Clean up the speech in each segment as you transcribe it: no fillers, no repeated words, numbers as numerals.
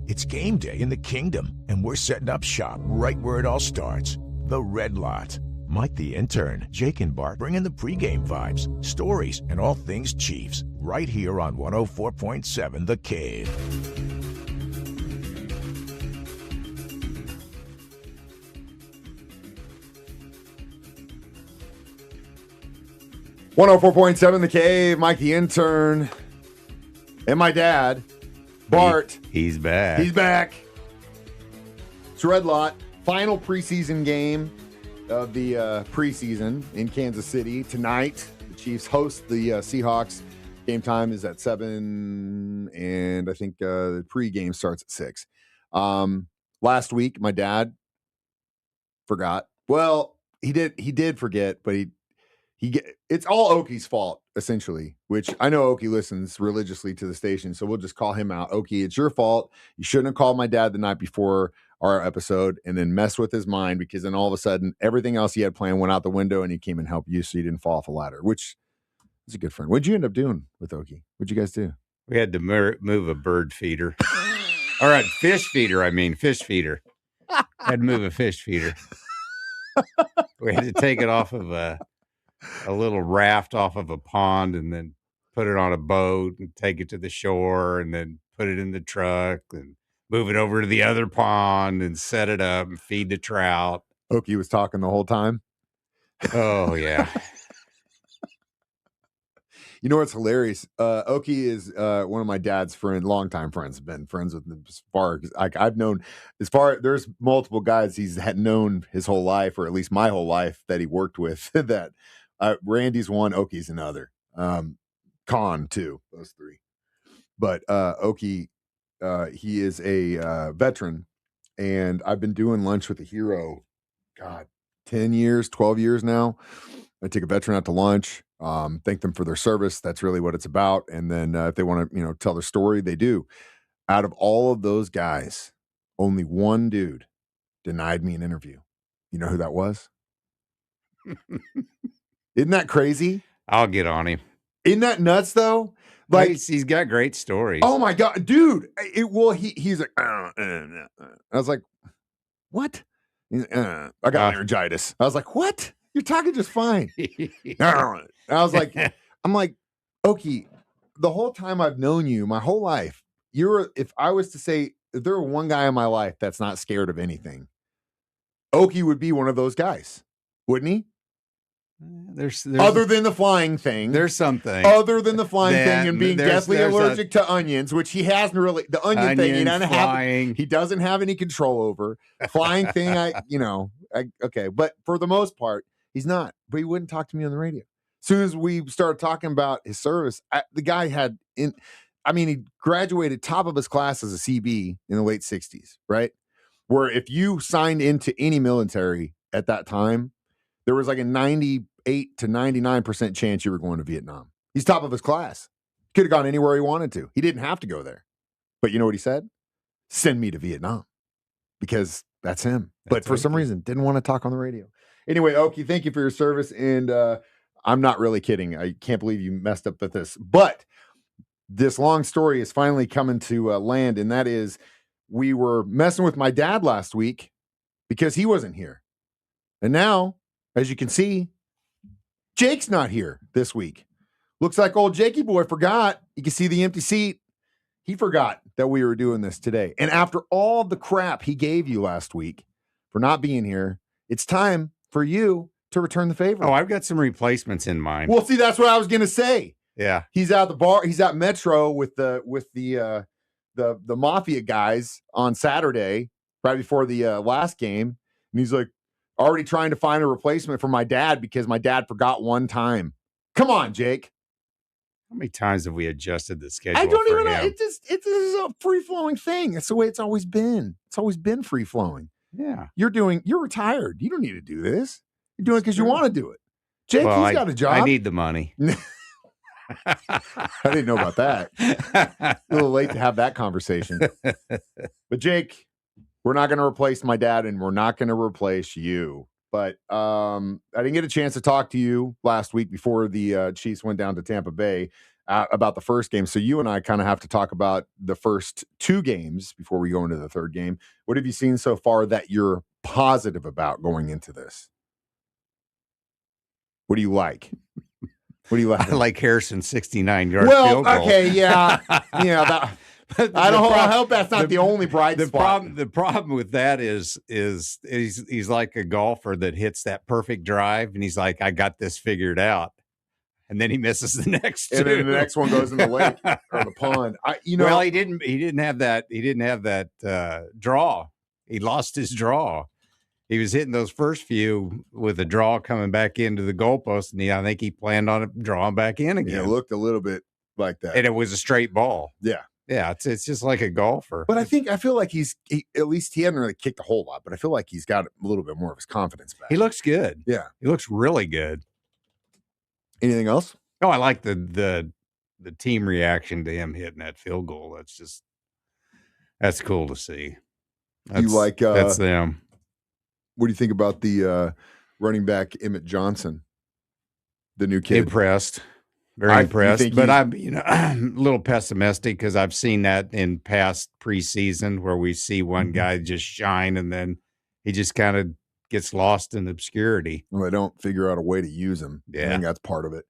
It's game day in the Kingdom, and we're setting up shop right where it all starts. The Red Lot. Mike the Intern, Jake and Bart bringing the pregame vibes, stories, and all things Chiefs. Right here on 104.7 The Cave. .7 The Cave, Mike the Intern, and my dad, Bart. He's back. He's back. It's Red Lot, final preseason game of the preseason in Kansas City. Tonight, the Chiefs host the Seahawks. Game time is at 7, and I think the pregame starts at 6. Last week, my dad forgot. Well, he did forget, but it's all Oki's fault, essentially, which I know Oki listens religiously to the station, so we'll just call him out. Oki, it's your fault. You shouldn't have called my dad the night before our episode and then messed with his mind, because then all of a sudden, everything else he had planned went out the window and he came and helped you so you didn't fall off a ladder, which is a good friend. What'd you end up doing with Oki? What'd you guys do? We had to move a bird feeder. All right, fish feeder. Had to move a fish feeder. We had to take it off of a little raft off of a pond and then put it on a boat and take it to the shore and then put it in the truck and move it over to the other pond and set it up and feed the trout. Oki was talking the whole time. Oh, yeah. You know what's hilarious? Oki is one of my dad's longtime friends. Been friends with him as far as I've known. There's multiple guys he's had known his whole life, or at least my whole life, that he worked with. That Randy's one, Oki's another. Khan too, those three. But Oki, he is a veteran, and I've been doing lunch with a hero. God, 10 years, 12 years now. I take a veteran out to lunch. Thank them for their service. That's really what it's about. And then if they want to, tell their story, they do. Out of all of those guys, only one dude denied me an interview. You know who that was? Isn't that crazy? I'll get on him. Isn't that nuts, though? Like, he's got great stories. Oh my God, dude! He's like, I was like, what? I got laryngitis. I was like, what? You're talking just fine. I was like, I'm like, Oki, the whole time I've known you, my whole life, if I was to say, if there were one guy in my life that's not scared of anything, Oki would be one of those guys, wouldn't he? There's other than the flying thing. There's something. Other than the flying thing and being deathly allergic to onions, which he hasn't really. The onion thing, he doesn't have any control over. Flying thing, okay. But for the most part, he's not. But he wouldn't talk to me on the radio. As soon as we started talking about his service, the guy he graduated top of his class as a CB in the late 60s, right? Where if you signed into any military at that time, there was like a 98 to 99% chance you were going to Vietnam. He's top of his class. Could have gone anywhere he wanted to. He didn't have to go there. But you know what he said? Send me to Vietnam. Because that's him. But for some reason, didn't want to talk on the radio. Anyway, Oki, thank you for your service. And I'm not really kidding. I can't believe you messed up with this. But this long story is finally coming to land. And that is, we were messing with my dad last week because he wasn't here. And now, as you can see, Jake's not here this week. Looks like old Jakey boy forgot. You can see the empty seat. He forgot that we were doing this today. And after all the crap he gave you last week for not being here, it's time for you to return the favor. Oh, I've got some replacements in mind. Well, see, that's what I was going to say. Yeah. He's at the bar. He's at Metro with the Mafia guys on Saturday, right before the last game. And he's like, already trying to find a replacement for my dad because my dad forgot one time. Come on, Jake. How many times have we adjusted the schedule? I don't even know. Him? It's a free-flowing thing. It's the way it's always been. It's always been free-flowing. Yeah. You're retired. You don't need to do this. You're doing it because you want to do it. Jake, he's got a job. I need the money. I didn't know about that. A little late to have that conversation. But Jake, we're not going to replace my dad, and we're not going to replace you. But I didn't get a chance to talk to you last week before the Chiefs went down to Tampa Bay about the first game. So you and I kind of have to talk about the first 2 games before we go into the third game. What have you seen so far that you're positive about going into this? What do you like? What do you like? I like Harrison's 69-yard field goal. Okay, yeah. Yeah, I hope that's not the only bright spot. The problem with that is he's like a golfer that hits that perfect drive, and he's like, I got this figured out. And then he misses the next 2. And then the next one goes in the lake or the pond. Well, he didn't have that draw. He lost his draw. He was hitting those first few with a draw coming back into the goalpost, and I think he planned on it drawing back in again. Yeah, it looked a little bit like that. And it was a straight ball. Yeah. Yeah, it's just like a golfer. But I feel like at least he hadn't really kicked a whole lot, but I feel like he's got a little bit more of his confidence back. He looks good. Yeah. He looks really good. Anything else? Oh, I like the team reaction to him hitting that field goal. That's cool to see. That's them. What do you think about the running back Emmett Johnson, the new kid? Impressed, very impressed. But I'm a little pessimistic because I've seen that in past preseason where we see one guy just shine and then he just kind of gets lost in obscurity. Well, they don't figure out a way to use him. Yeah. I think that's part of it.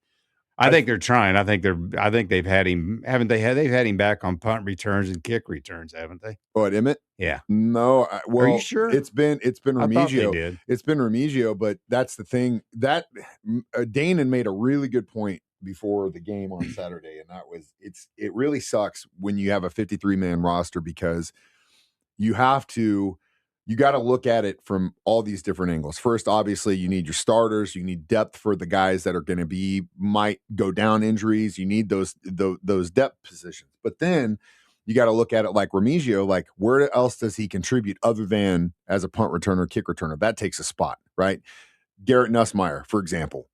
I think they're trying. I think they've had him, haven't they? They've had him back on punt returns and kick returns, haven't they? Oh, at Emmett? Yeah. No. Well, are you sure? It's been Remigio. I thought they did. It's been Remigio, but that's the thing that Danon made a really good point before the game on Saturday, and that was it really sucks when you have a 53-man roster because you got to look at it from all these different angles. First, obviously, you need your starters. You need depth for the guys that are going to might go down injuries. You need those depth positions. But then you got to look at it like Remigio, like where else does he contribute other than as a punt returner, kick returner? That takes a spot, right? Garrett Nussmeier, for example.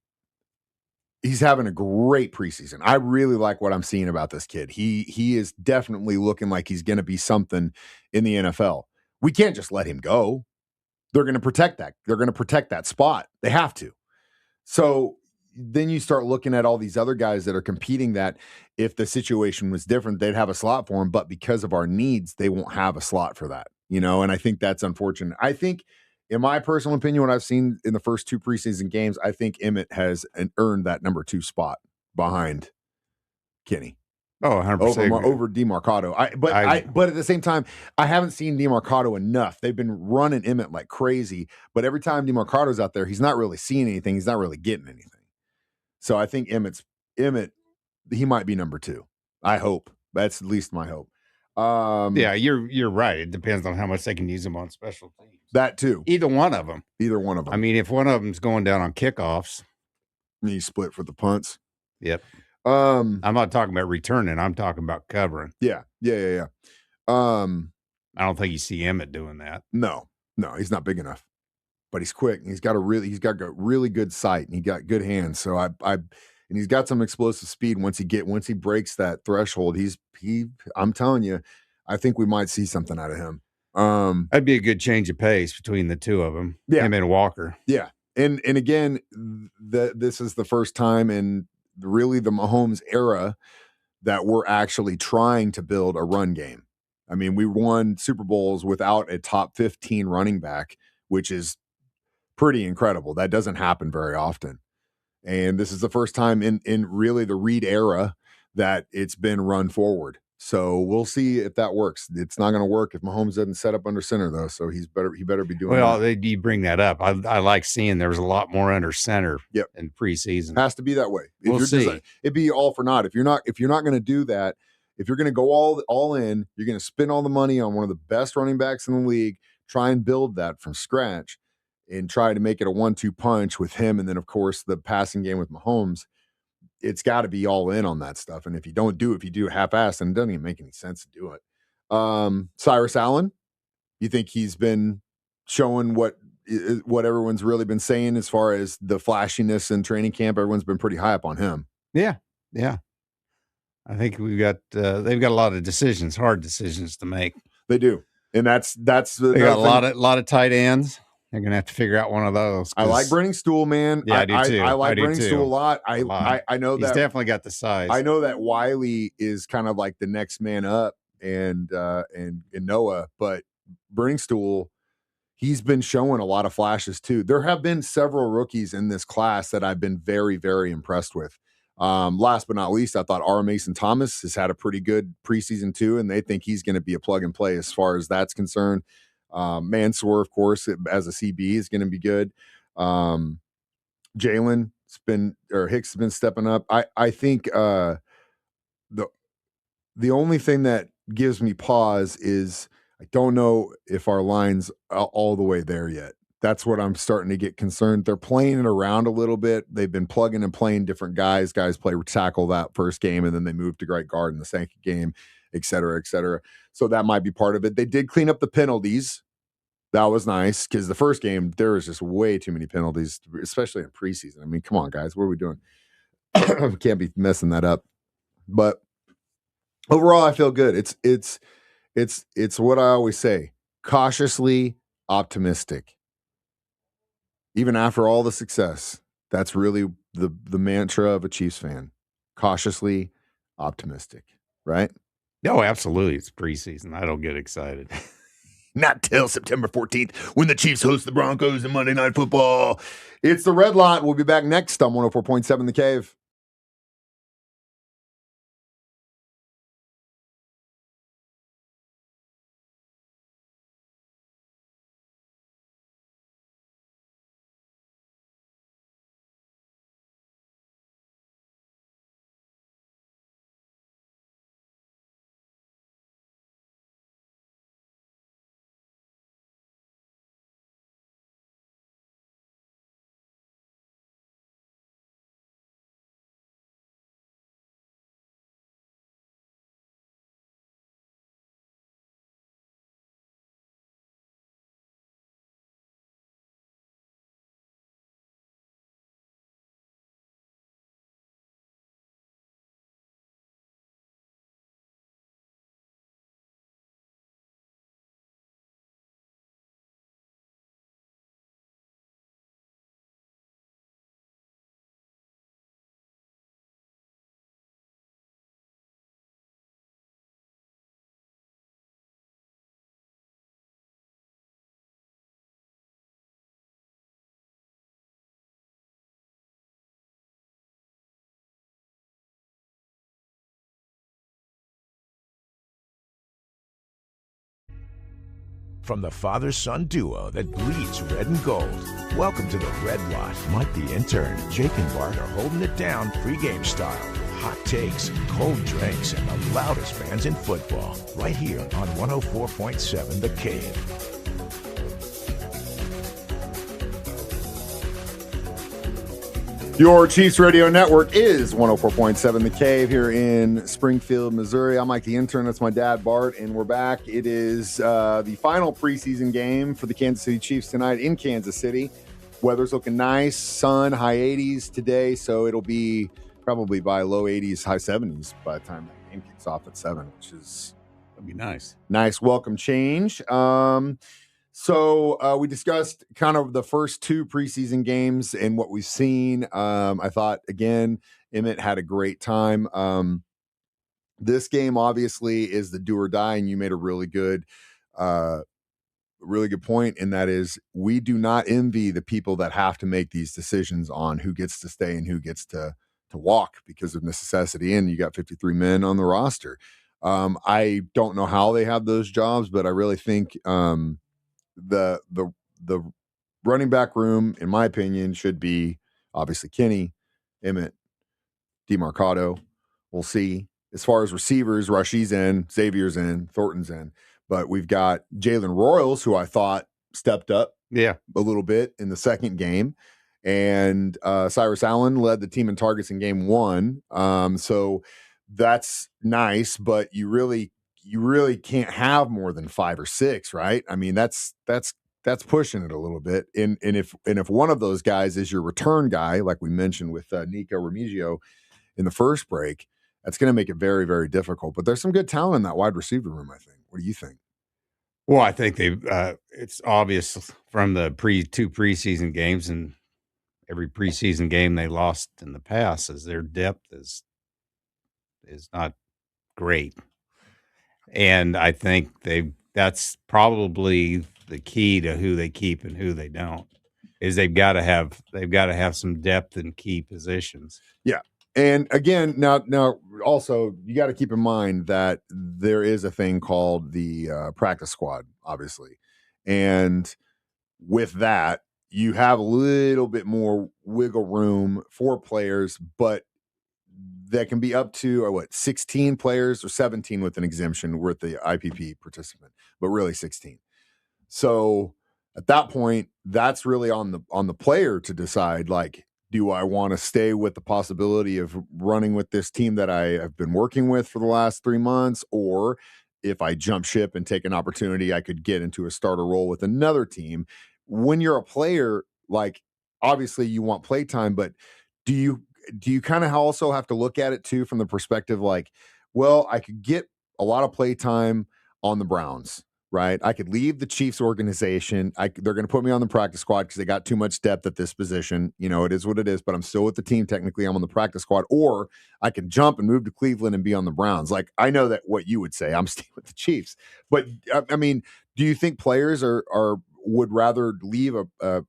He's having a great preseason. I really like what I'm seeing about this kid. He is definitely looking like he's going to be something in the NFL. We can't just let him go. They're going to protect that. They're going to protect that spot. They have to. So then you start looking at all these other guys that are competing that if the situation was different, they'd have a slot for him. But because of our needs, they won't have a slot for that, and I think that's unfortunate. I think, in my personal opinion, what I've seen in the first 2 preseason games, I think Emmett has earned that number 2 spot behind Kenny. Oh, 100% over DeMarcado. But at the same time, I haven't seen DeMarcado enough. They've been running Emmett like crazy, but every time DeMarcado's out there, he's not really seeing anything. He's not really getting anything. So I think Emmett, he might be number 2. I hope. That's at least my hope. Yeah, you're right. It depends on how much they can use him on special teams. That too. Either one of them. I mean, if one of them's going down on kickoffs, you split for the punts. Yep. I'm not talking about returning. I'm talking about covering. Yeah. I don't think you see Emmett doing that. No, he's not big enough, but he's quick. And he's got really good sight, and he got good hands. So and he's got some explosive speed. Once he breaks that threshold, I'm telling you, I think we might see something out of him. That'd be a good change of pace between the two of them. Yeah. Him and Walker. Yeah. And again, this is the first time in really the Mahomes era that we're actually trying to build a run game. I mean, we won Super Bowls without a top 15 running back, which is pretty incredible. That doesn't happen very often. And this is the first time in really the Reed era that it's been run forward. So we'll see if that works. It's not going to work if Mahomes doesn't set up under center, though. So he better be doing that. You bring that up. I like seeing there was a lot more under center in preseason. Has to be that way. We'll see. It'd be all for naught. If you're not going to do that, if you're going to go all in, you're going to spend all the money on one of the best running backs in the league, try and build that from scratch and try to make it a 1-2 punch with him. And then, of course, the passing game with Mahomes. It's got to be all in on that stuff. And if you don't do it, if you do half-assed, then it doesn't even make any sense to do it. Cyrus Allen, you think he's been showing what everyone's really been saying as far as the flashiness in training camp? Everyone's been pretty high up on him. Yeah. I think they've got a lot of hard decisions to make. They do. And that's they got a lot of tight ends They're going to have to figure out one of those. I like Brenning Stool, man. Yeah, I do too. I like Brenning Stool a lot. I know he's that definitely got the size. I know that Wiley is kind of like the next man up and Noah, but Brenning Stool, he's been showing a lot of flashes too. There have been several rookies in this class that I've been very, very impressed with. Last but not least, I thought R. Mason Thomas has had a pretty good preseason too, and they think he's going to be a plug and play as far as that's concerned. Mansour, of course, as a CB is going to be good. Jalen Hicks has been stepping up. I think the only thing that gives me pause is I don't know if our line's all the way there yet. That's what I'm starting to get concerned. They're playing it around a little bit. They've been plugging and playing different guys. Guys play tackle that first game, and then they move to right guard in the second game, et cetera, et cetera. So that might be part of it. They did clean up the penalties. That was nice because the first game, there was just way too many penalties, especially in preseason. I mean, come on, guys. What are we doing? We can't be messing that up. But overall, I feel good. It's what I always say, cautiously optimistic. Even after all the success, that's really the mantra of a Chiefs fan. Cautiously optimistic, right? No, absolutely. It's preseason. I don't get excited. Not till September 14th when the Chiefs host the Broncos in Monday Night Football. It's the Red Lot. We'll be back next on 104.7 The Cave. From the father-son duo that bleeds red and gold, welcome to the Red Lot. Mike the Intern, Jake and Bart are holding it down pregame style. Hot takes, cold drinks, and the loudest fans in football. Right here on 104.7 The Cave. Your Chiefs Radio Network is 104.7 The Cave here in Springfield, Missouri. I'm Mike the Intern. That's my dad, Bart, and we're back. It is the final preseason game for the Kansas City Chiefs tonight in Kansas City. Weather's looking nice, sun, high 80s today, so it'll be probably by low 80s, high 70s by the time the game kicks off at 7, which is that'd be nice. Nice welcome change. So we discussed kind of the first two preseason games and what we've seen. I thought, again, Emmett had a great time. This game obviously is the do or die, and you made a really good point, and that is we do not envy the people that have to make these decisions on who gets to stay and who gets to walk because of necessity, and you got 53 men on the roster. I don't know how they have those jobs, but I really think the running back room, in my opinion, should be obviously Kenny, Emmett, DeMarcado. We'll see. As far as receivers, Rasheed's in, Xavier's in, Thornton's in. But we've got Jalen Royals, who I thought stepped up a little bit in the second game. And Cyrus Allen led the team in targets in game 1. So that's nice, but you really can't have more than 5 or 6, right? I mean, that's pushing it a little bit. And if one of those guys is your return guy, like we mentioned with Nico Remigio in the first break, that's going to make it very, very difficult. But there's some good talent in that wide receiver room, I think. What do you think? Well, I think it's obvious from the two preseason games and every preseason game they lost in the past is their depth is not great. And I think that's probably the key to who they keep and who they don't, is they've got to have some depth in key positions. Yeah. And again, now also you got to keep in mind that there is a thing called the practice squad, obviously. And with that, you have a little bit more wiggle room for players, but that can be up to 16 players or 17 with an exemption with the IPP participant, but really 16. So at that point, that's really on the player to decide, like, do I want to stay with the possibility of running with this team that I have been working with for the last 3 months, or if I jump ship and take an opportunity, I could get into a starter role with another team. When you're a player, like, obviously you want play time, but do you kind of also have to look at it too from the perspective like, well, I could get a lot of play time on the Browns, right? I could leave the Chiefs organization. They're going to put me on the practice squad because they got too much depth at this position. You know, it is what it is, but I'm still with the team. Technically, I'm on the practice squad. Or I can jump and move to Cleveland and be on the Browns. Like, I know that what you would say, I'm staying with the Chiefs. But, I mean, do you think players would rather leave a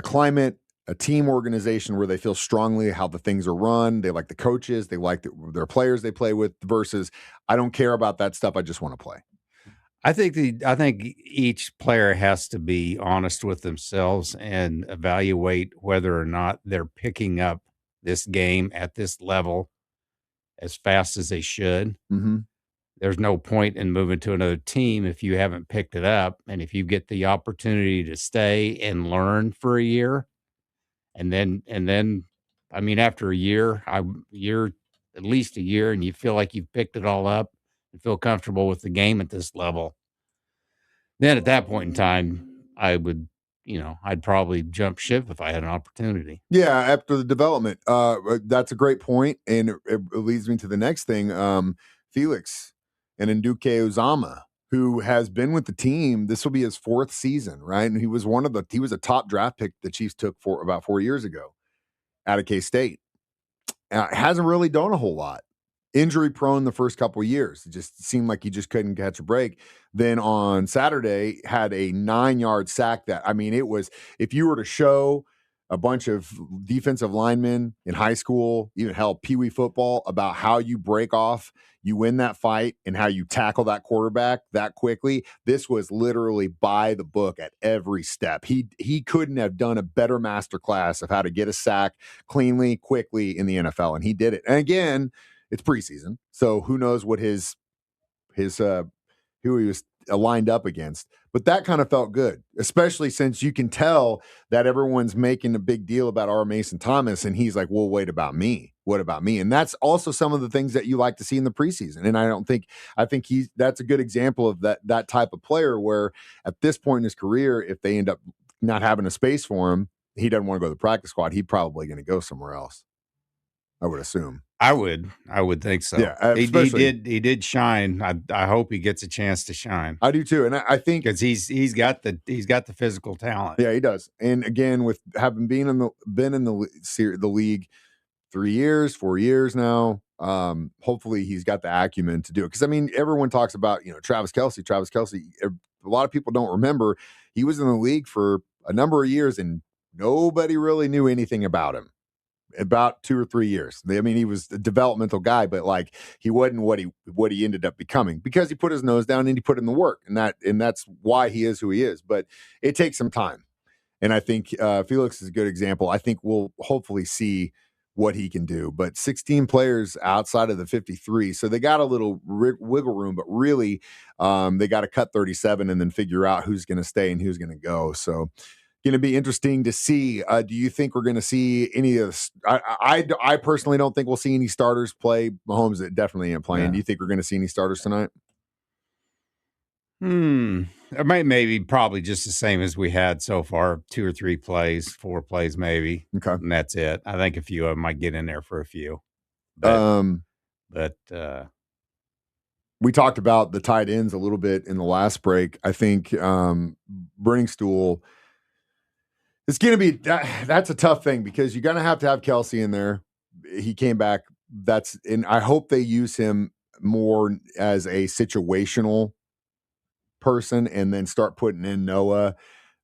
climate, a team organization where they feel strongly how the things are run, they like the coaches, they like their players they play with, versus I don't care about that stuff, I just want to play? I think each player has to be honest with themselves and evaluate whether or not they're picking up this game at this level as fast as they should. Mm-hmm. There's no point in moving to another team if you haven't picked it up. And if you get the opportunity to stay and learn for a year, and then, I mean, after a year, at least a year, and you feel like you've picked it all up and feel comfortable with the game at this level, then at that point in time, I'd probably jump ship if I had an opportunity. Yeah, after the development. That's a great point, and it leads me to the next thing. Felix and Nduke Uzama, who has been with the team. This will be his 4th season, right? And he was a top draft pick the Chiefs took for about 4 years ago out of K-State. Hasn't really done a whole lot. Injury prone the first couple of years. It just seemed like he just couldn't catch a break. Then on Saturday, had a 9-yard sack that, I mean, it was, if you were to show a bunch of defensive linemen in high school, even hell, peewee football, about how you break off, you win that fight, and how you tackle that quarterback that quickly, this was literally by the book at every step. He couldn't have done a better masterclass of how to get a sack cleanly, quickly in the NFL, and he did it. And again, it's preseason, so who knows what who he was lined up against. But that kind of felt good, especially since you can tell that everyone's making a big deal about R. Mason Thomas, and he's like, well, wait about me. What about me? And that's also some of the things that you like to see in the preseason. And I think that's a good example of that type of player where at this point in his career, if they end up not having a space for him, he doesn't want to go to the practice squad. He's probably going to go somewhere else, I would assume. I would think so. Yeah, he did shine. I hope he gets a chance to shine. I do too, and I think because he's got the physical talent. Yeah, he does. And again, with having been in the league 3 years, 4 years now, hopefully he's got the acumen to do it. Because I mean, everyone talks about Travis Kelce. A lot of people don't remember he was in the league for a number of years, and nobody really knew anything about him. About 2 or 3 years. I mean, he was a developmental guy, but like he wasn't what he ended up becoming because he put his nose down and he put in the work, and that's why he is who he is. But it takes some time, and I think Felix is a good example. I think we'll hopefully see what he can do. But 16 players outside of the 53, so they got a little wiggle room, but really they got to cut 37 and then figure out who's going to stay and who's going to go. So. Going to be interesting to see. Do you think we're going to see any of this? I personally don't think we'll see any starters play. Mahomes definitely ain't playing. Yeah. Do you think we're going to see any starters tonight? Maybe probably just the same as we had so far. 2 or 3 plays, 4 plays maybe. Okay. And that's it. I think a few of them might get in there for a few. But We talked about the tight ends a little bit in the last break. I think Bringstool it's going to be that's a tough thing because you're going to have Kelsey in there. He came back. And I hope they use him more as a situational person and then start putting in Noah,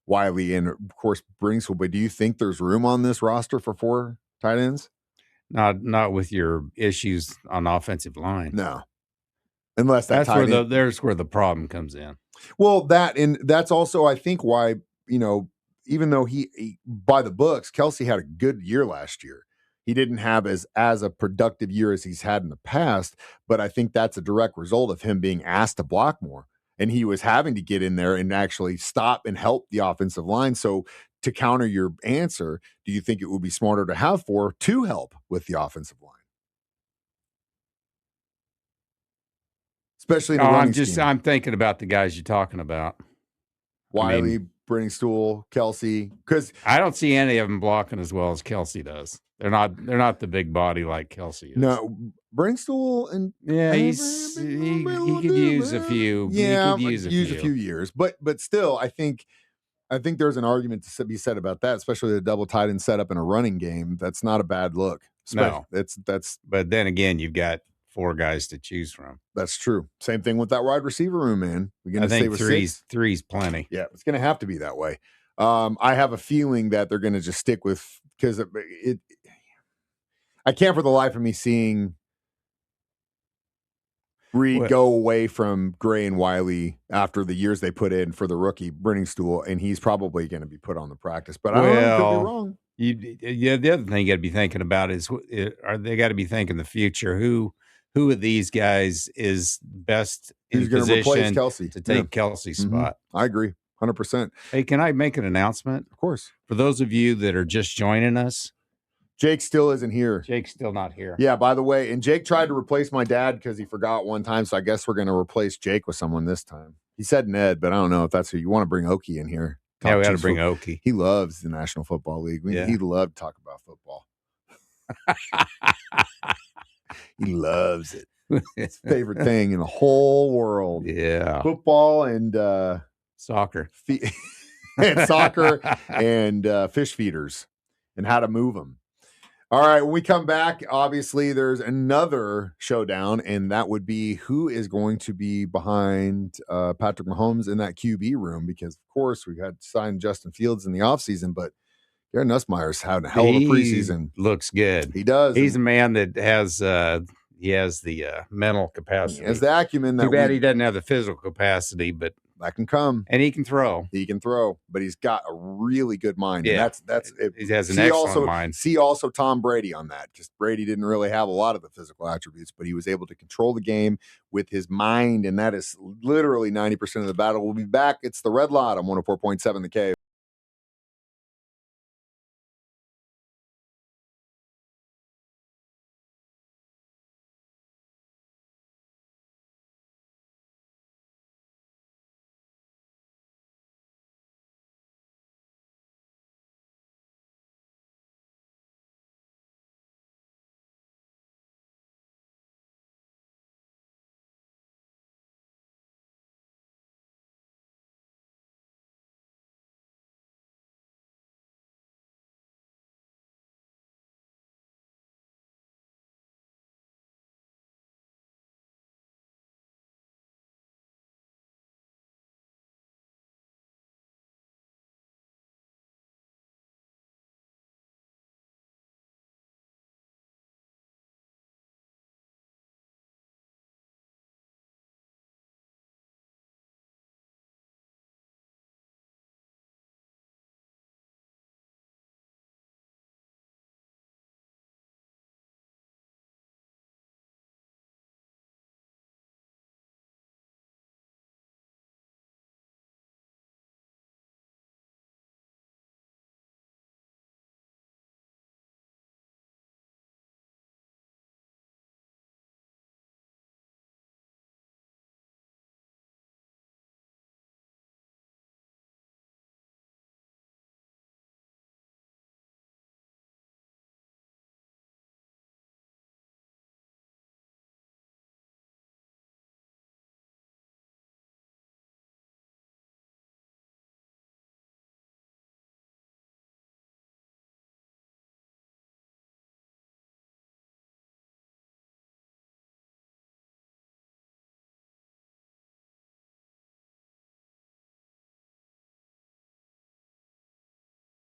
Wiley, and of course Bringstool. But do you think there's room on this roster for 4 tight ends? Not with your issues on offensive line. No. Unless there's where the problem comes in. Well, that's also I think why, even though he by the books, Kelsey had a good year last year. He didn't have as a productive year as he's had in the past, but I think that's a direct result of him being asked to block more. And he was having to get in there and actually stop and help the offensive line. So to counter your answer, do you think it would be smarter to have 4 to help with the offensive line? Especially in the running scheme. I'm thinking about the guys you're talking about. Wiley, Bringstool, Kelsey, because I don't see any of them blocking as well as Kelsey does. They're not the big body like Kelsey is. No, Bringstool and he could use a few. Yeah, he could use a few years, but still, I think there's an argument to be said about that, especially the double tight end setup in a running game. That's not a bad look. No, that's. But then again, you've got 4 guys to choose from. That's true. Same thing with that wide receiver room, man. We're going to stay with three's plenty. Yeah, it's going to have to be that way. I have a feeling that they're going to just stick with because I can't for the life of me seeing Reed go away from Gray and Wiley after the years they put in for the rookie Bringstool, and he's probably going to be put on the practice. But I don't know, could be wrong. The other thing you got to be thinking about is they got to be thinking the future. Who of these guys is best in position to take Kelsey's spot? I agree, 100%. Hey, can I make an announcement? Of course. For those of you that are just joining us, Jake still isn't here. Jake's still not here. Yeah, by the way, and Jake tried to replace my dad because he forgot one time, so I guess we're going to replace Jake with someone this time. He said Ned, but I don't know if that's who you want to bring Okie in here. Yeah, we got to bring Okie. He loves the National Football League. He loved to talk about football. He loves it. It's his favorite thing in the whole world. Yeah. Football and soccer. And soccer and fish feeders and how to move them. All right, when we come back, obviously there's another showdown, and that would be who is going to be behind Patrick Mahomes in that QB room, because, of course, we had signed Justin Fields in the offseason, but Gary Nussmeier's had a hell of a preseason. Looks good. He does. He's a man that has he has the mental capacity. He has the acumen. Too bad he doesn't have the physical capacity, but that can come. And he can throw. But he's got a really good mind. Yeah. And that's it. He has an excellent mind. See also Tom Brady on that. Just Brady didn't really have a lot of the physical attributes, but he was able to control the game with his mind, and that is literally 90% of the battle. We'll be back. It's the Red Lot on 104.7 The Cave.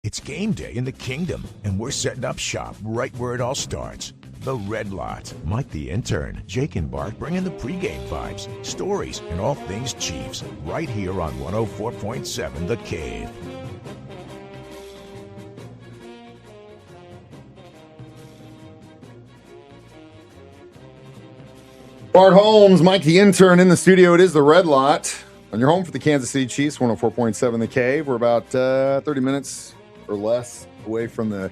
It's game day in the Kingdom, and we're setting up shop right where it all starts. The Red Lot. Mike the Intern, Jake and Bart bringing the pregame vibes, stories, and all things Chiefs right here on 104.7 The Cave. Bart Holmes, Mike the Intern in the studio. It is the Red Lot on your home for the Kansas City Chiefs, 104.7 The Cave. We're about 30 minutes or less away from the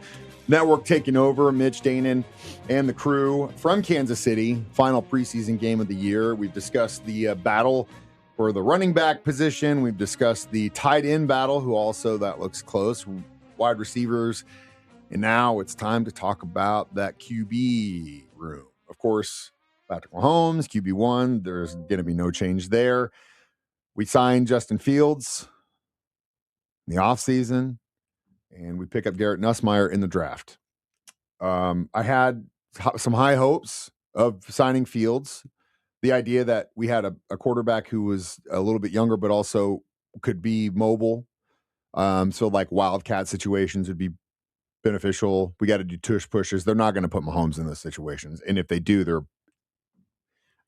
network taking over. Mitch Danon and the crew from Kansas City. Final preseason game of the year. We've discussed the battle for the running back position. We've discussed the tight end battle, who also, that looks close, wide receivers. And now it's time to talk about that QB room. Of course, Patrick Mahomes, QB1, there's going to be no change there. We signed Justin Fields in the offseason, and we pick up Garrett Nussmeier in the draft. I had some high hopes of signing Fields. The idea that we had a quarterback who was a little bit younger, but also could be mobile. So like wildcat situations would be beneficial. We got to do tush pushes. They're not going to put Mahomes in those situations. And if they do,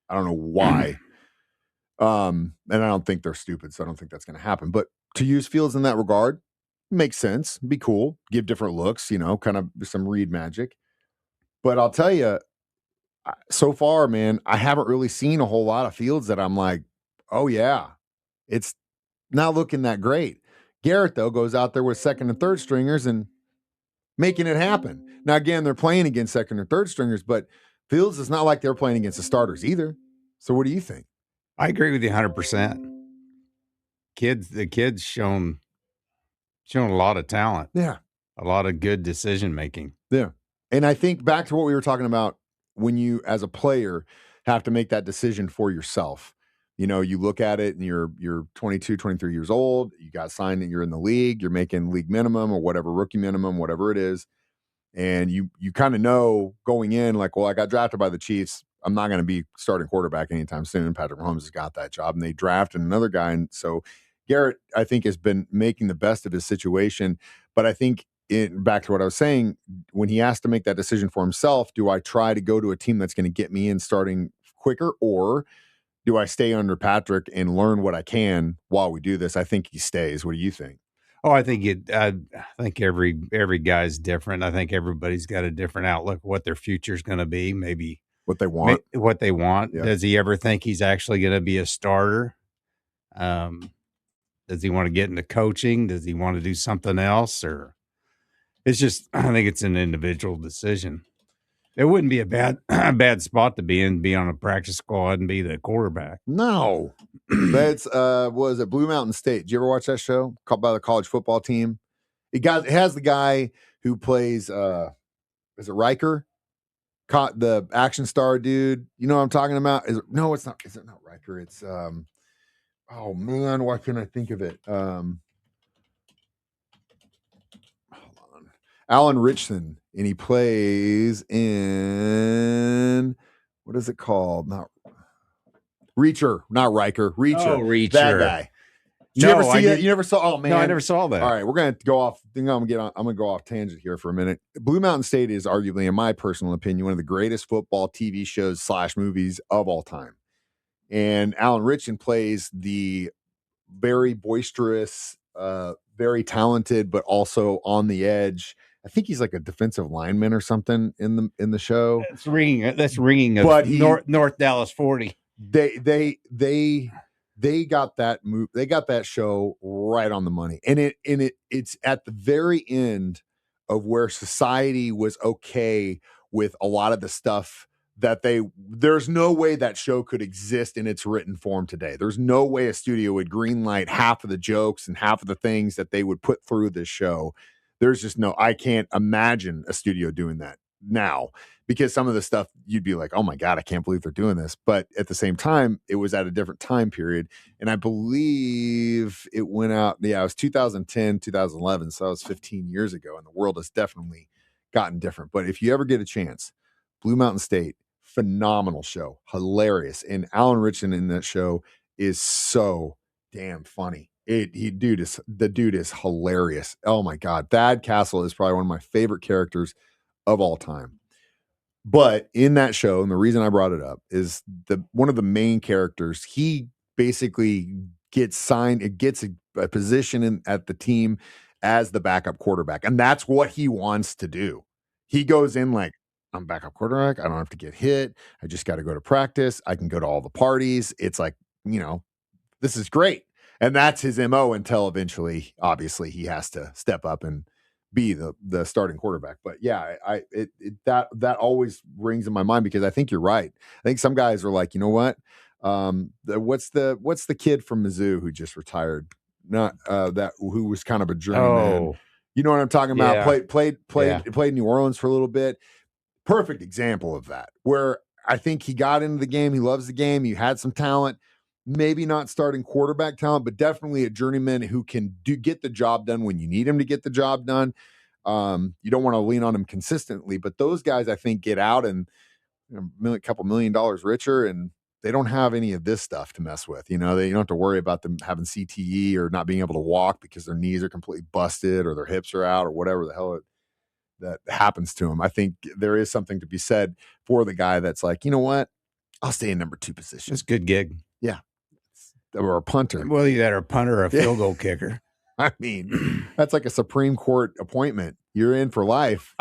I don't know why. And I don't think they're stupid, so I don't think that's going to happen. But to use Fields in that regard makes sense. Be cool. Give different looks, kind of some read magic. But I'll tell you, so far, man, I haven't really seen a whole lot of Fields that I'm like, oh, yeah, it's not looking that great. Garrett, though, goes out there with second and third stringers and making it happen. Now, again, they're playing against second or third stringers, but Fields, it's not like they're playing against the starters either. So what do you think? I agree with you 100%. The kid's shown a lot of talent. Yeah. A lot of good decision making. Yeah. And I think back to what we were talking about when you, as a player, have to make that decision for yourself. You look at it and you're 22, 23 years old. You got signed and you're in the league. You're making league minimum or whatever, rookie minimum, whatever it is. And you kind of know going in, like, well, I got drafted by the Chiefs. I'm not going to be starting quarterback anytime soon. Patrick Mahomes has got that job, and they drafted another guy. And so Garrett, I think, has been making the best of his situation. But I think back to what I was saying, when he has to make that decision for himself, do I try to go to a team that's going to get me in starting quicker, or do I stay under Patrick and learn what I can while we do this? I think he stays. What do you think? Oh, I think every guy's different. I think everybody's got a different outlook what their future's going to be. Maybe what they want. Yeah. Does he ever think he's actually going to be a starter? Does he want to get into coaching? Does he want to do something else? Or it's just, I think it's an individual decision. It wouldn't be a bad spot to be in, be on a practice squad and be the quarterback. No. That's was it Blue Mountain State? Did you ever watch that show? Called by the college football team. It has the guy who plays is it Riker? Caught the action star dude. You know what I'm talking about? No, it's not. Is it not Riker? It's oh man, why can't I think of it? Hold on. Alan Richson, and he plays in what is it called? Not Reacher, not Riker. Reacher. Oh, Reacher. That guy. Did you ever see it? You never saw? Oh man, no, I never saw that. All right, we're gonna go off. I'm gonna go off tangent here for a minute. Blue Mountain State is arguably, in my personal opinion, one of the greatest football TV shows / movies of all time. And Alan Richson plays the very boisterous, very talented, but also on the edge. I think he's like a defensive lineman or something in the show. That's ringing of North Dallas 40. They got that move. They got that show right on the money. And it's at the very end of where society was okay with a lot of the stuff that there's no way that show could exist in its written form today. There's no way a studio would greenlight half of the jokes and half of the things that they would put through this show. There's just I can't imagine a studio doing that now, because some of the stuff you'd be like, oh my God, I can't believe they're doing this. But at the same time, it was at a different time period. And I believe it went out. Yeah, it was 2010, 2011. So that was 15 years ago. And the world has definitely gotten different. But if you ever get a chance, Blue Mountain State, phenomenal show, hilarious. And Alan Richson in that show is so damn funny. the dude is hilarious. Oh my God. Thad Castle is probably one of my favorite characters of all time. But in that show, and the reason I brought it up is one of the main characters, he basically gets a position at the team as the backup quarterback. And that's what he wants to do. He goes in like, I'm backup quarterback. I don't have to get hit. I just got to go to practice. I can go to all the parties. It's like, this is great. And that's his MO until eventually, obviously, he has to step up and be the starting quarterback. But yeah, that always rings in my mind because I think you're right. I think some guys are like, you know what? What's the kid from Mizzou who just retired? Not who was kind of a journeyman. Oh, you know what I'm talking about? yeah. Played New Orleans for a little bit. Perfect example of that, where I think he got into the game. He loves the game. He had some talent. Maybe not starting quarterback talent, but definitely a journeyman who can get the job done when you need him to get the job done. You don't want to lean on him consistently, but those guys, I think, get out and a couple $1 million richer, and they don't have any of this stuff to mess with. You don't have to worry about them having CTE or not being able to walk because their knees are completely busted or their hips are out or whatever the hell that happens to them. I think there is something to be said for the guy that's like, you know what? I'll stay in number 2 position. It's a good gig. Yeah. Or a punter. Well, either a punter or a field goal kicker. I mean, that's like a Supreme Court appointment. You're in for life,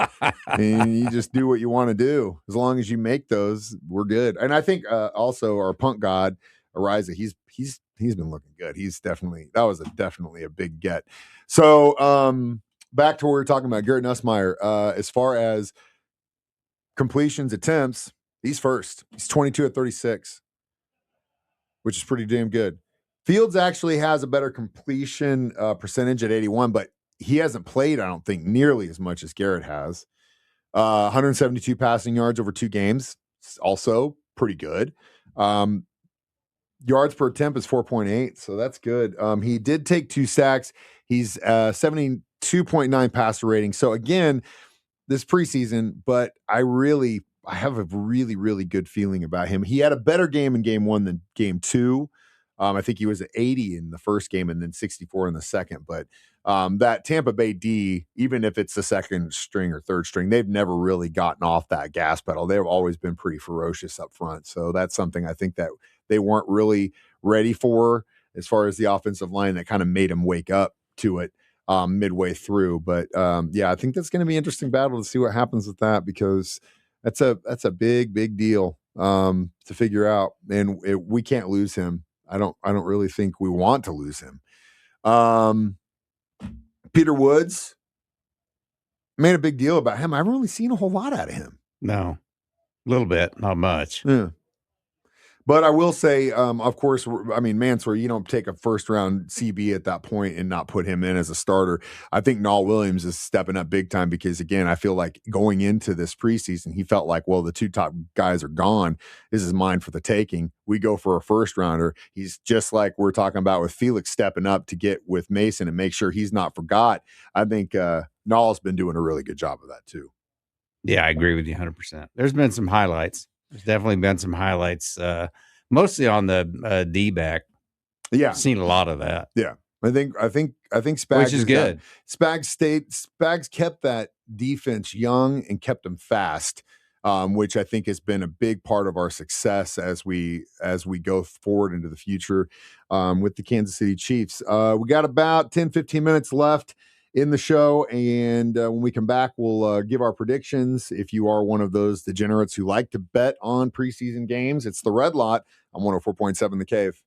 and you just do what you want to do. As long as you make those, we're good. And I think also our punt god, Ariza, he's been looking good. That was definitely a big get. So back to what we were talking about, Garrett Nussmeier. As far as completions attempts, he's first. He's 22 at 36. Which is pretty damn good. Fields actually has a better completion percentage at 81, but he hasn't played, I don't think, nearly as much as Garrett has. 172 passing yards over 2 games. It's also pretty good. Yards per attempt is 4.8, so that's good. He did take 2 sacks. He's 72.9 passer rating. So again, this preseason, but I have a really, really good feeling about him. He had a better game in game 1 than game 2. I think he was at 80 in the first game and then 64 in the second. But that Tampa Bay D, even if it's the second string or third string, they've never really gotten off that gas pedal. They've always been pretty ferocious up front. So that's something I think that they weren't really ready for as far as the offensive line that kind of made them wake up to it. Midway through, but I think that's going to be an interesting battle to see what happens with that because that's a big deal to figure out, and we can't lose him. I don't really think we want to lose him. Peter Woods made a big deal about him. I haven't really seen a whole lot out of him. No, a little bit, not much. Yeah. But I will say, of course, Mansour, you don't take a first-round CB at that point and not put him in as a starter. I think Nall Williams is stepping up big time because, again, I feel like going into this preseason, he felt like, well, the 2 top guys are gone. This is mine for the taking. We go for a first-rounder. He's just like we're talking about with Felix stepping up to get with Mason and make sure he's not forgot. I think Nall's been doing a really good job of that too. Yeah, I agree with you 100%. There's been some highlights. There's definitely been some highlights, mostly on the D-back. Yeah, I've seen a lot of that. Yeah, I think Spags, which is good. Spags kept that defense young and kept them fast, which I think has been a big part of our success as we go forward into the future with the Kansas City Chiefs. We got about 10-15 minutes left in the show, and when we come back, we'll give our predictions. If you are one of those degenerates who like to bet on preseason games, it's the Red Lot on 104.7 The Cave.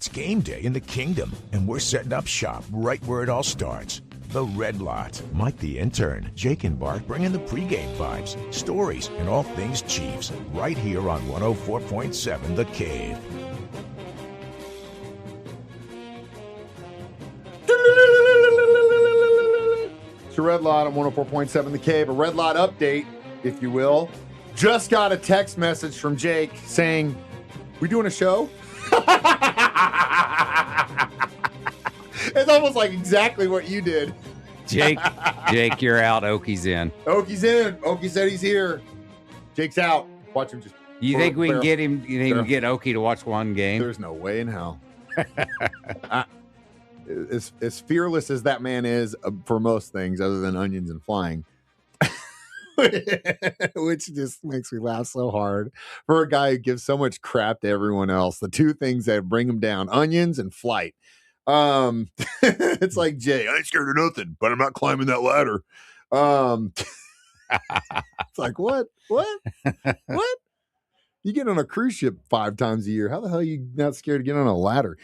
It's game day in the Kingdom, and we're setting up shop right where it all starts. The Red Lot. Mike the Intern, Jake and Bart bringing the pregame vibes, stories, and all things Chiefs right here on 104.7 The Cave. It's a Red Lot on 104.7 The Cave. A Red Lot update, if you will. Just got a text message from Jake saying, "We doing a show?" It's almost like exactly what you did. Jake, you're out. Oki's in. Oki's in. Oki said he's here. Jake's out. Watch him just. You think we can get him? You think we can get Oki to watch one game? There's no way in hell. As fearless as that man is for most things, other than onions and flying, which just makes me laugh so hard for a guy who gives so much crap to everyone else. The two things that bring him down: onions and flight. It's like, Jay, I ain't scared of nothing, but I'm not climbing that ladder. It's like, what? You get on a cruise ship 5 times a year. How the hell are you not scared to get on a ladder?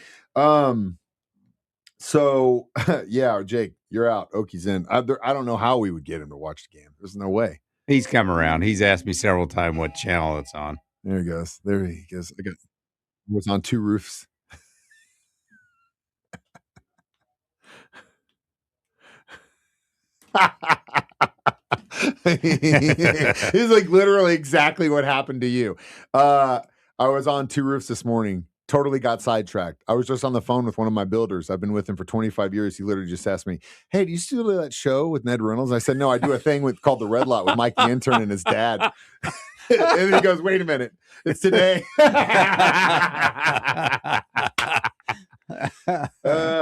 So yeah, Jake, you're out. Oki's in. I don't know how we would get him to watch the game. There's no way. He's come around. He's asked me several times what channel it's on. There he goes. It was on Two Roofs. He's like literally exactly what happened to you. I was on Two Roofs this morning. Totally got sidetracked. I was just on the phone with one of my builders. I've been with him for 25 years. He literally just asked me, "Hey, do you still do that show with Ned Reynolds?" I said, "No, I do a thing called The Red Lot with Mike the Intern and his dad." And he goes, "Wait a minute. It's today."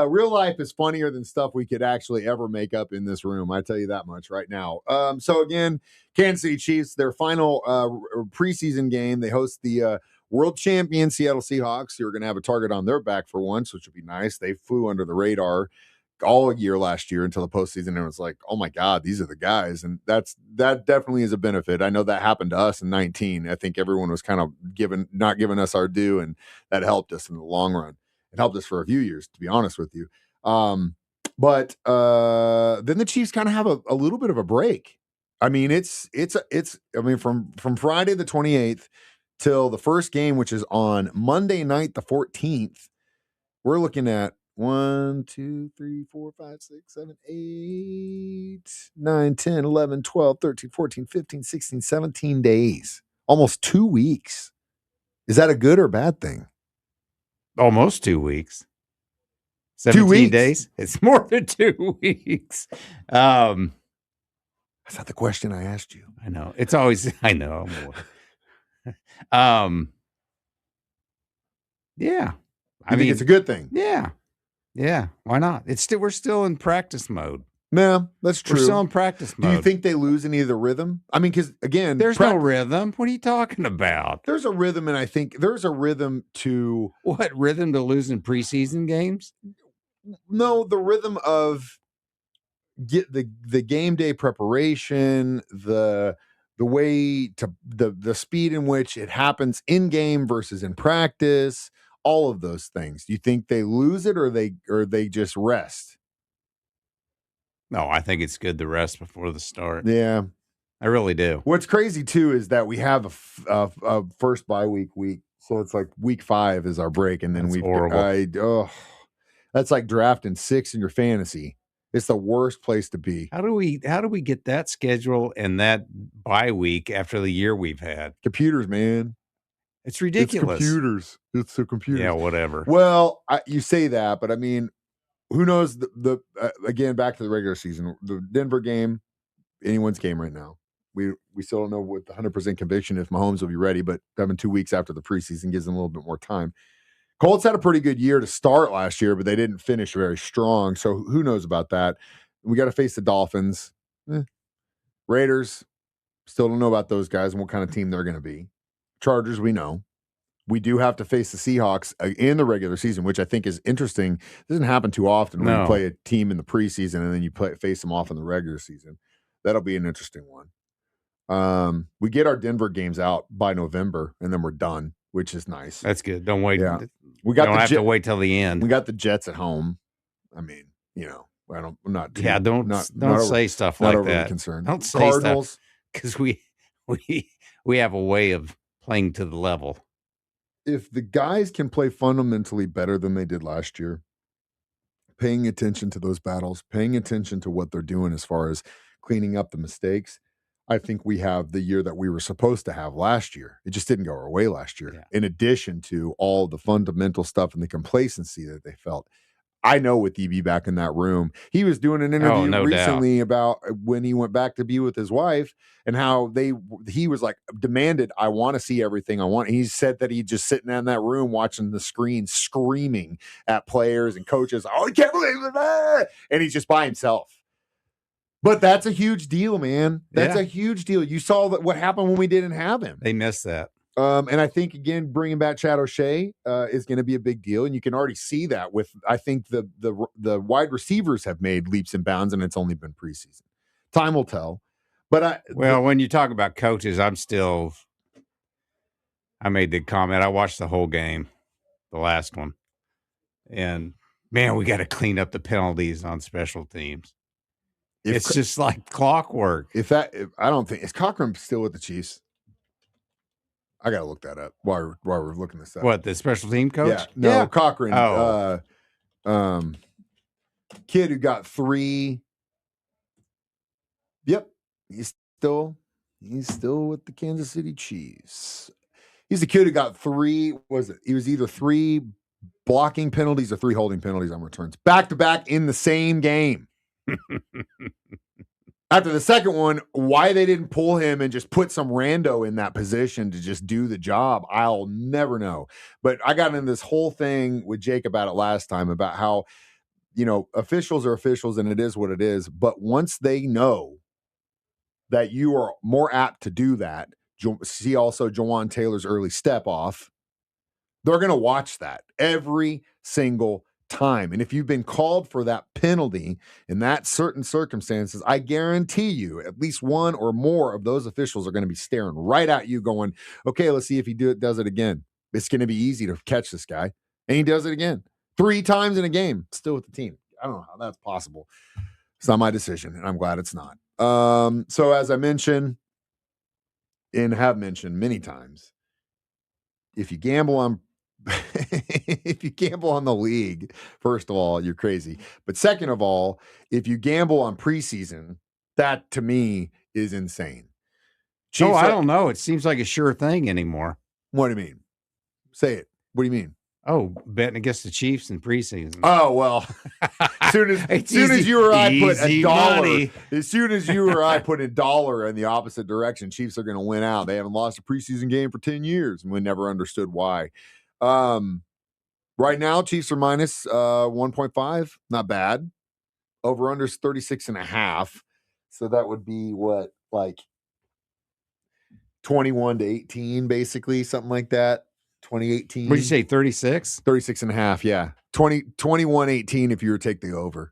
Real life is funnier than stuff we could actually ever make up in this room. I tell you that much right now. So again, Kansas City Chiefs, their final preseason game, they host the world champion Seattle Seahawks, who are going to have a target on their back for once, which would be nice. They flew under the radar all year last year until the postseason, and it was like, oh my God, these are the guys. And that definitely is a benefit. I know that happened to us in 19. I think everyone was kind of not giving us our due, and that helped us in the long run. It helped us for a few years, to be honest with you. But then the Chiefs kind of have a little bit of a break. I mean, from Friday the 28th till the first game, which is on Monday night the 14th, we're looking at 1, 2, 3, 4, 5, 6, 7, 8, 9, 10, 11, 12, 13, 14, 15, 16, 17 days. Almost 2 weeks. Is that a good or bad thing? Almost 2 weeks. 17 2 weeks. days. It's more than 2 weeks. That's not the question I asked you. I know. It's always, I know. Yeah. I mean, it's a good thing. Yeah. Yeah. Why not? We're still in practice mode. No, that's true. We're still in practice mode. Do you think they lose any of the rhythm? I mean, because again, there's no rhythm. What are you talking about? There's a rhythm, and I think there's a rhythm to what rhythm to lose in preseason games? No, the rhythm of get the game day preparation, the way to the speed in which it happens in game versus in practice, all of those things. Do you think they lose it, or they just rest? No, I think it's good to rest before the start. Yeah, I really do. What's crazy too is that we have a first bye week, so it's like week 5 is our break, and then that's like drafting 6 in your fantasy. It's the worst place to be. How do we get that schedule and that bye week after the year we've had? Computers, man. It's ridiculous. It's the computers. Yeah, whatever. Well, you say that, but I mean, who knows? Again, back to the regular season, the Denver game, anyone's game right now. We still don't know with 100% conviction if Mahomes will be ready, but having 2 weeks after the preseason gives them a little bit more time. Colts had a pretty good year to start last year, but they didn't finish very strong. So who knows about that? We got to face the Dolphins. Raiders, still don't know about those guys and what kind of team they're going to be. Chargers, we know. We do have to face the Seahawks in the regular season, which I think is interesting. It doesn't happen too often when you play a team in the preseason and then you face them off in the regular season. That'll be an interesting one. We get our Denver games out by November, and then we're done. which is nice. That's good. Don't wait. Yeah. Don't have to wait till the end. We got the Jets at home. I mean, I'm not too. Yeah, don't say stuff like that. Concerned. Don't say Cardinals, stuff because we have a way of playing to the level. If the guys can play fundamentally better than they did last year, paying attention to those battles, paying attention to what they're doing as far as cleaning up the mistakes, I think we have the year that we were supposed to have last year. It just didn't go our way last year. Yeah. In addition to all the fundamental stuff and the complacency that they felt. I know with EB back in that room, he was doing an interview recently about when he went back to be with his wife and how he was like demanded, I want to see everything I want. And he said that he just sitting in that room watching the screen, screaming at players and coaches. Oh, I can't believe it. And he's just by himself. But that's a huge deal, man. That's a huge deal. You saw what happened when we didn't have him. They missed that. And I think, again, bringing back Chad O'Shea is going to be a big deal. And you can already see that with, I think, the wide receivers have made leaps and bounds, and it's only been preseason. Time will tell. But when you talk about coaches, I made the comment. I watched the whole game, the last one. And, man, we got to clean up the penalties on special teams. It's just like clockwork. I don't think, is Cochran still with the Chiefs? I got to look that up while we're looking this up. What, the special team coach? Yeah. No, Cochran. Kid who got 3. Yep. He's still with the Kansas City Chiefs. He's the kid who got 3. He was either 3 blocking penalties or 3 holding penalties on returns. Back to back in the same game. After the second one, why they didn't pull him and just put some rando in that position to just do the job, I'll never know. But I got into this whole thing with Jake about it last time about how, officials are officials and it is what it is. But once they know that you are more apt to do that, see also Jawan Taylor's early step off, they're going to watch that every single time. And if you've been called for that penalty in that certain circumstances, I guarantee you at least one or more of those officials are going to be staring right at you going, okay, let's see if he does it again. It's going to be easy to catch this guy. And he does it again 3 times in a game, still with the team. I don't know how that's possible. It's not my decision, and I'm glad it's not. So as I mentioned and have mentioned many times, if you gamble on the league, first of all, you're crazy. But second of all, if you gamble on preseason, that to me is insane. Chiefs I don't know. It seems like a sure thing anymore. What do you mean? Say it. What do you mean? Oh, betting against the Chiefs in preseason. Oh, well, as soon as you or I put $1, as soon as you or I put $1 in the opposite direction, Chiefs are going to win out. They haven't lost a preseason game for 10 years, and we never understood why. Right now, Chiefs are minus 1.5. Not bad. Over under 36.5. So that would be what, like 21-18, basically, something like that. 2018. What did you say, 36? 36.5, yeah. 21-18 if you were to take the over.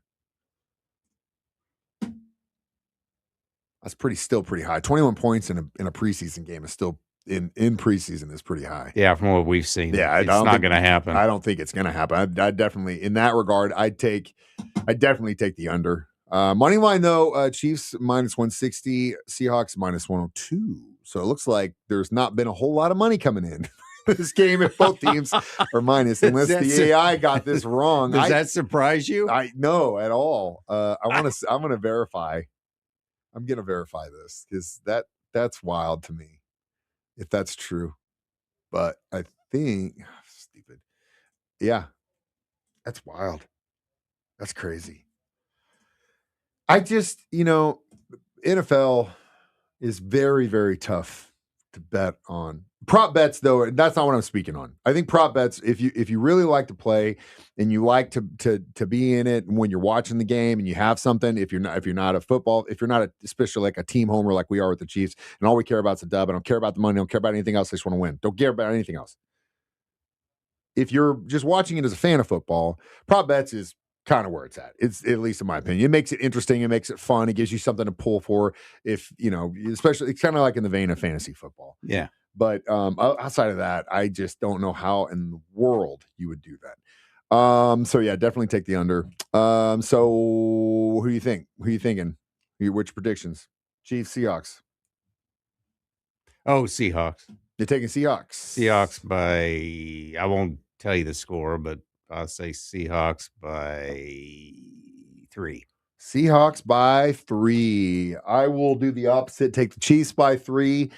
That's still pretty high. 21 points in a preseason game is still in preseason is pretty high. Yeah, from what we've seen. Yeah, it's not going to happen. I don't think it's going to happen. I definitely, in that regard, I'd definitely take the under. Money line though, Chiefs minus 160, Seahawks minus 102. So it looks like there's not been a whole lot of money coming in this game if both teams are minus, unless the AI got this wrong. Does that surprise you? No, at I'm going to verify. I'm going to verify this because that's wild to me, if that's true. But I think, stupid. Yeah, that's wild. That's crazy. I just, NFL is very, very tough to bet on. Prop bets, though, that's not what I'm speaking on. I think prop bets, if you really like to play and you like to be in it when you're watching the game and you have something, if you're not especially like a team homer like we are with the Chiefs, and all we care about is the dub, I don't care about the money, I don't care about anything else, I just want to win. Don't care about anything else. If you're just watching it as a fan of football, prop bets is kind of where it's at. It's, at least in my opinion, it makes it interesting. It makes it fun. It gives you something to pull for. If especially, it's kind of like in the vein of fantasy football. Yeah. But outside of that, I just don't know how in the world you would do that. So yeah, definitely take the under. So who do you think? Who are you thinking? Which predictions? Chiefs, Seahawks. Oh, Seahawks. You're taking Seahawks. Seahawks by, I won't tell you the score, but I'll say Seahawks by 3. Seahawks by 3. I will do the opposite. Take the Chiefs by 3. I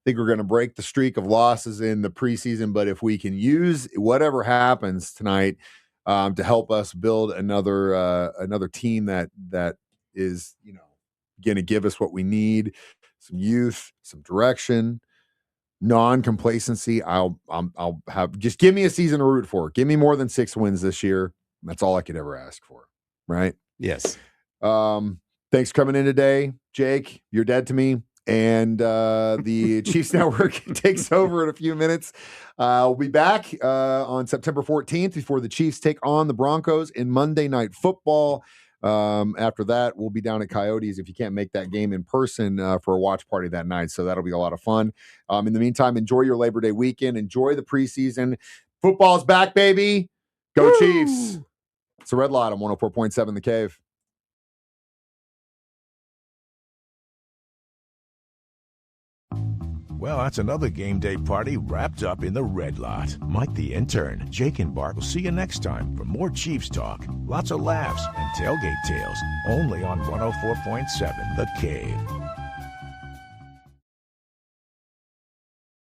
think we're going to break the streak of losses in the preseason, but if we can use whatever happens tonight to help us build another team that is, going to give us what we need, some youth, some direction, non-complacency. I'll have, just give me a season to root for. Give me more than 6 wins this year. That's all I could ever ask for. Right? Yes. Thanks for coming in today, Jake. You're dead to me. And the Chiefs Network takes over in a few minutes. We'll be back on September 14th before the Chiefs take on the Broncos in Monday Night Football. After that, we'll be down at Coyotes if you can't make that game in person for a watch party that night. So that'll be a lot of fun. In the meantime, enjoy your Labor Day weekend. Enjoy the preseason. Football's back, baby. Go Woo! Chiefs. It's a Red Lot on 104.7 The Cave. Well, that's another game day party wrapped up in the Red Lot. Mike the Intern, Jake and Bart will see you next time for more Chiefs talk, lots of laughs, and tailgate tales, only on 104.7 The Cave.